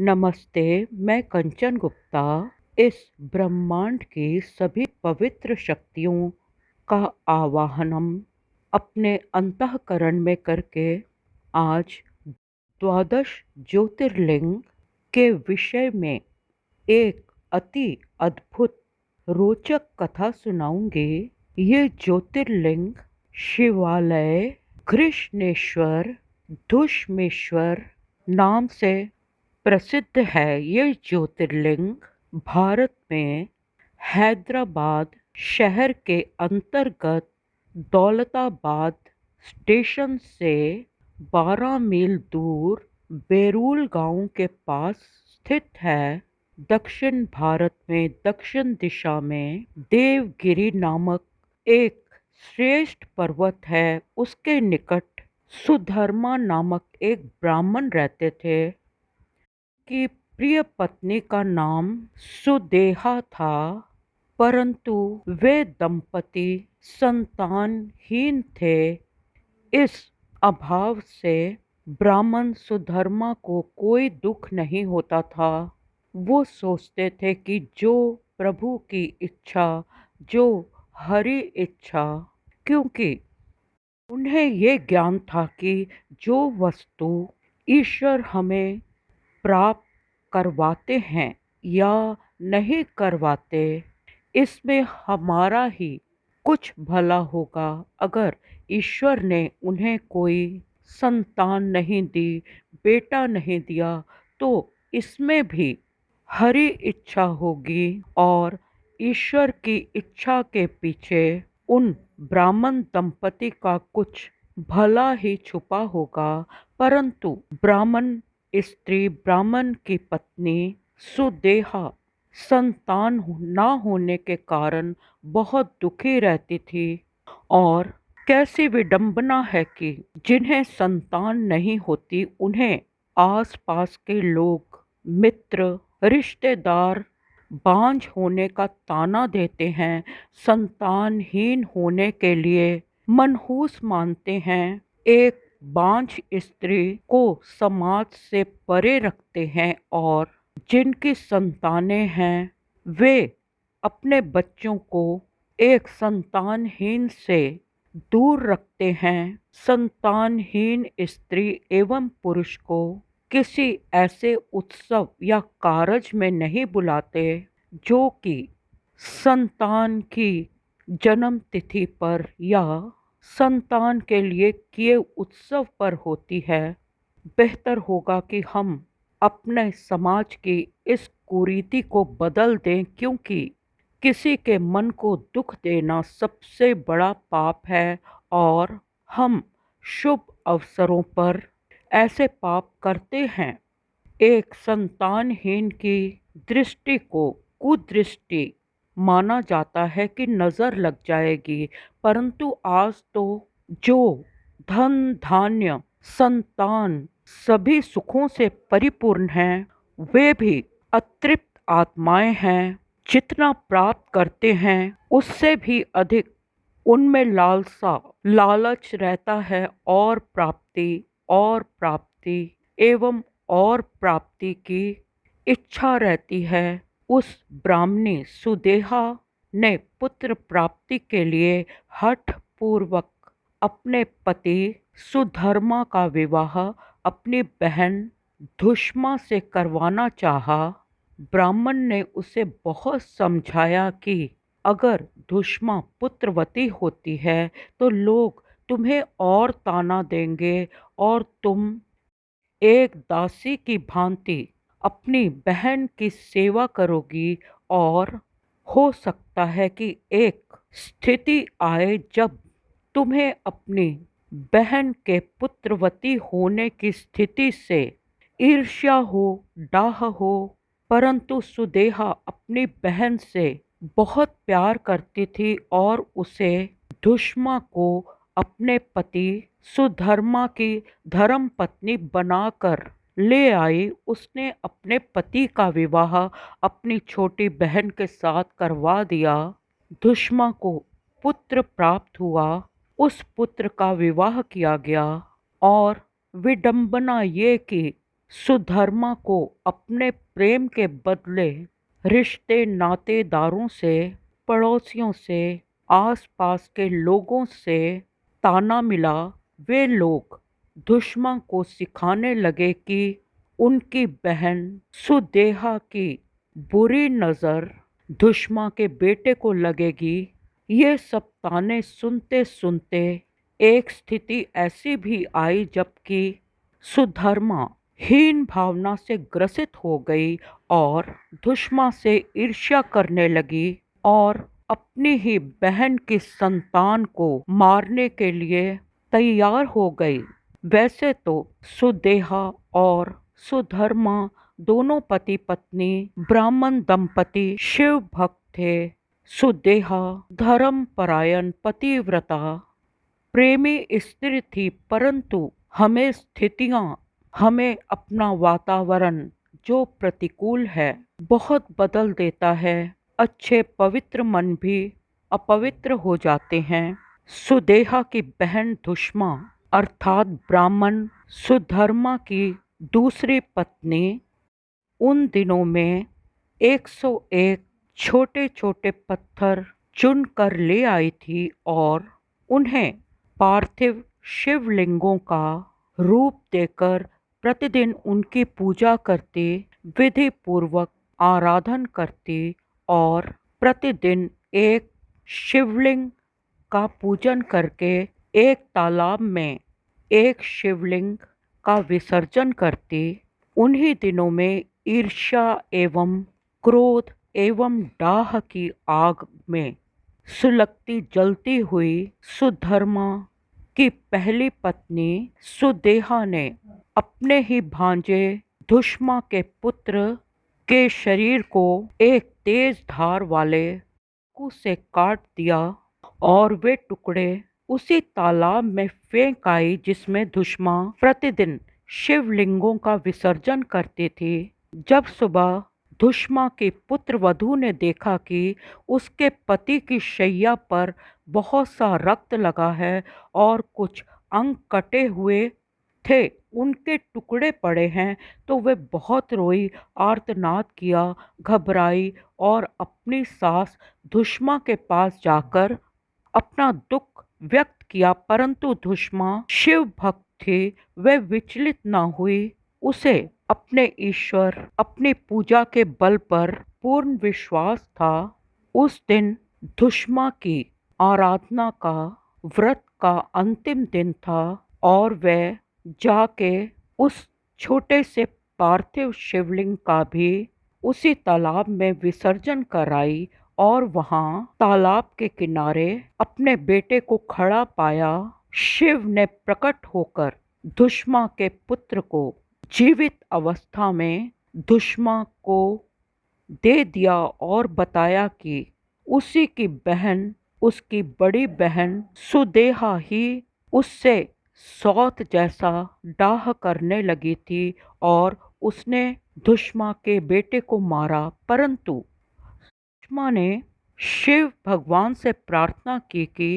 नमस्ते, मैं कंचन गुप्ता इस ब्रह्मांड की सभी पवित्र शक्तियों का आवाहन हम अपने अंतःकरण में करके आज द्वादश ज्योतिर्लिंग के विषय में एक अति अद्भुत रोचक कथा सुनाऊंगी। ये ज्योतिर्लिंग शिवालय कृष्णेश्वर धुष्मेश्वर नाम से प्रसिद्ध है। ये ज्योतिर्लिंग भारत में हैदराबाद शहर के अंतर्गत दौलताबाद स्टेशन से 12 मील दूर बेरूल गांव के पास स्थित है। दक्षिण भारत में दक्षिण दिशा में देवगिरी नामक एक श्रेष्ठ पर्वत है। उसके निकट सुधर्मा नामक एक ब्राह्मण रहते थे की प्रिय पत्नी का नाम सुदेहा था, परंतु वे दंपति संतानहीन थे। इस अभाव से ब्राह्मण सुधर्मा को कोई दुख नहीं होता था। वो सोचते थे कि जो प्रभु की इच्छा, जो हरि इच्छा, क्योंकि उन्हें ये ज्ञान था कि जो वस्तु ईश्वर हमें प्राप्त करवाते हैं या नहीं करवाते, इसमें हमारा ही कुछ भला होगा। अगर ईश्वर ने उन्हें कोई संतान नहीं दी, बेटा नहीं दिया, तो इसमें भी हरि इच्छा होगी और ईश्वर की इच्छा के पीछे उन ब्राह्मण दंपति का कुछ भला ही छुपा होगा। परंतु ब्राह्मण स्त्री, ब्राह्मण की पत्नी सुदेहा संतान ना होने के कारण बहुत दुखी रहती थी। और कैसी विडंबना है कि जिन्हें संतान नहीं होती उन्हें आसपास के लोग, मित्र, रिश्तेदार बांझ होने का ताना देते हैं, संतानहीन होने के लिए मनहूस मानते हैं। एक बांझ स्त्री को समाज से परे रखते हैं और जिनकी संतानें हैं वे अपने बच्चों को एक संतानहीन से दूर रखते हैं। संतानहीन स्त्री एवं पुरुष को किसी ऐसे उत्सव या कारज में नहीं बुलाते जो कि संतान की जन्म तिथि पर या संतान के लिए किए उत्सव पर होती है। बेहतर होगा कि हम अपने समाज की इस कुरीति को बदल दें, क्योंकि किसी के मन को दुख देना सबसे बड़ा पाप है और हम शुभ अवसरों पर ऐसे पाप करते हैं। एक संतानहीन की दृष्टि को कुदृष्टि माना जाता है कि नज़र लग जाएगी, परंतु आज तो जो धन धान्य संतान सभी सुखों से परिपूर्ण हैं, वे भी अतृप्त आत्माएं हैं। जितना प्राप्त करते हैं उससे भी अधिक उनमें लालसा, लालच रहता है और प्राप्ति एवं और प्राप्ति की इच्छा रहती है। उस ब्राह्मणी सुदेहा ने पुत्र प्राप्ति के लिए हठ पूर्वक अपने पति सुधर्मा का विवाह अपनी बहन धुष्मा से करवाना चाहा। ब्राह्मण ने उसे बहुत समझाया कि अगर धुष्मा पुत्रवती होती है तो लोग तुम्हें और ताना देंगे और तुम एक दासी की भांति अपनी बहन की सेवा करोगी, और हो सकता है कि एक स्थिति आए जब तुम्हें अपनी बहन के पुत्रवती होने की स्थिति से ईर्ष्या हो, डाह हो। परंतु सुदेहा अपनी बहन से बहुत प्यार करती थी और उसे धुष्मा को अपने पति सुधर्मा की धर्म पत्नी बनाकर ले आई। उसने अपने पति का विवाह अपनी छोटी बहन के साथ करवा दिया। धुष्मा को पुत्र प्राप्त हुआ, उस पुत्र का विवाह किया गया और विडंबना ये कि सुधर्मा को अपने प्रेम के बदले रिश्ते नातेदारों से, पड़ोसियों से, आसपास के लोगों से ताना मिला। वे लोग दुश्मन को सिखाने लगे कि उनकी बहन सुदेहा की बुरी नज़र दुश्मन के बेटे को लगेगी। ये सब ताने सुनते सुनते एक स्थिति ऐसी भी आई जबकि सुधर्मा हीन भावना से ग्रसित हो गई और दुश्मन से ईर्ष्या करने लगी और अपनी ही बहन की संतान को मारने के लिए तैयार हो गई। वैसे तो सुदेहा और सुधर्मा दोनों पति पत्नी ब्राह्मण दंपति शिव भक्त थे। सुदेहा धर्मपरायण पतिव्रता प्रेमी स्त्री थी, परंतु हमें अपना वातावरण जो प्रतिकूल है बहुत बदल देता है। अच्छे पवित्र मन भी अपवित्र हो जाते हैं। सुदेहा की बहन दुष्मा अर्थात ब्राह्मण सुधर्मा की दूसरी पत्नी उन दिनों में 101 छोटे छोटे पत्थर चुन कर ले आई थी और उन्हें पार्थिव शिवलिंगों का रूप देकर प्रतिदिन उनकी पूजा करती, विधि पूर्वक आराधन करती और प्रतिदिन एक शिवलिंग का पूजन करके एक तालाब में एक शिवलिंग का विसर्जन करती। उन्हीं दिनों में ईर्ष्या एवं क्रोध एवं डाह की आग में सुलगती जलती हुई सुधर्मा की पहली पत्नी सुदेहा ने अपने ही भांजे दुष्मा के पुत्र के शरीर को एक तेज धार वाले चाकू से काट दिया और वे टुकड़े उसी तालाब में फेंक आई जिसमें दुष्मा प्रतिदिन शिवलिंगों का विसर्जन करती थी। जब सुबह दुष्मा की पुत्र वधू ने देखा कि उसके पति की शैया पर बहुत सा रक्त लगा है और कुछ अंग कटे हुए थे, उनके टुकड़े पड़े हैं, तो वे बहुत रोई, आर्तनाद किया, घबराई और अपनी सास दुष्मा के पास जाकर अपना दुख व्यक्त किया। परंतु दुष्मा शिव भक्त थी, वे विचलित न हुई। उसे अपने ईश्वर, अपनी पूजा के बल पर पूर्ण विश्वास था। उस दिन दुष्मा की आराधना का व्रत का अंतिम दिन था और वह जाके उस छोटे से पार्थिव शिवलिंग का भी उसी तालाब में विसर्जन कराई और वहां तालाब के किनारे अपने बेटे को खड़ा पाया। शिव ने प्रकट होकर दुष्मा के पुत्र को जीवित अवस्था में दुष्मा को दे दिया और बताया कि उसी की बहन, उसकी बड़ी बहन सुदेहा ही उससे सौत जैसा डाह करने लगी थी और उसने दुष्मा के बेटे को मारा। परंतु दुष्मा ने शिव भगवान से प्रार्थना की कि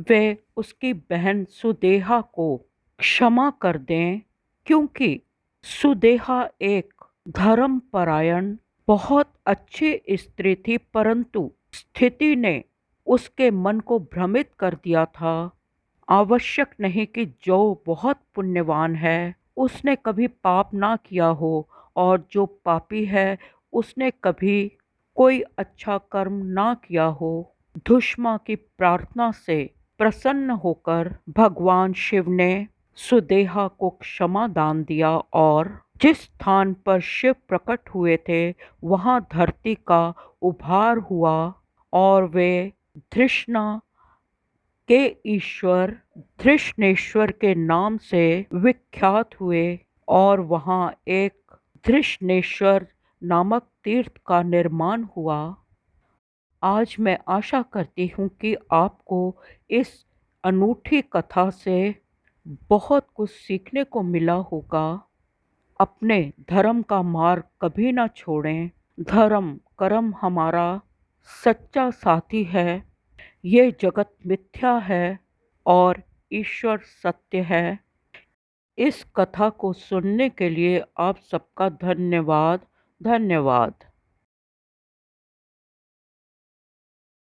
वे उसकी बहन सुदेहा को क्षमा कर दें, क्योंकि सुदेहा एक धर्मपरायण बहुत अच्छी स्त्री थी, परंतु स्थिति ने उसके मन को भ्रमित कर दिया था। आवश्यक नहीं कि जो बहुत पुण्यवान है उसने कभी पाप ना किया हो और जो पापी है उसने कभी कोई अच्छा कर्म ना किया हो। दुष्मा की प्रार्थना से प्रसन्न होकर भगवान शिव ने सुदेहा को क्षमा दान दिया और जिस स्थान पर शिव प्रकट हुए थे वहां धरती का उभार हुआ और वे धृष्णा के ईश्वर धृष्णेश्वर के नाम से विख्यात हुए और वहां एक धृष्णेश्वर नामक तीर्थ का निर्माण हुआ। आज मैं आशा करती हूँ कि आपको इस अनूठी कथा से बहुत कुछ सीखने को मिला होगा। अपने धर्म का मार्ग कभी ना छोड़ें। धर्म कर्म हमारा सच्चा साथी है। ये जगत मिथ्या है और ईश्वर सत्य है। इस कथा को सुनने के लिए आप सबका धन्यवाद। धन्यवाद।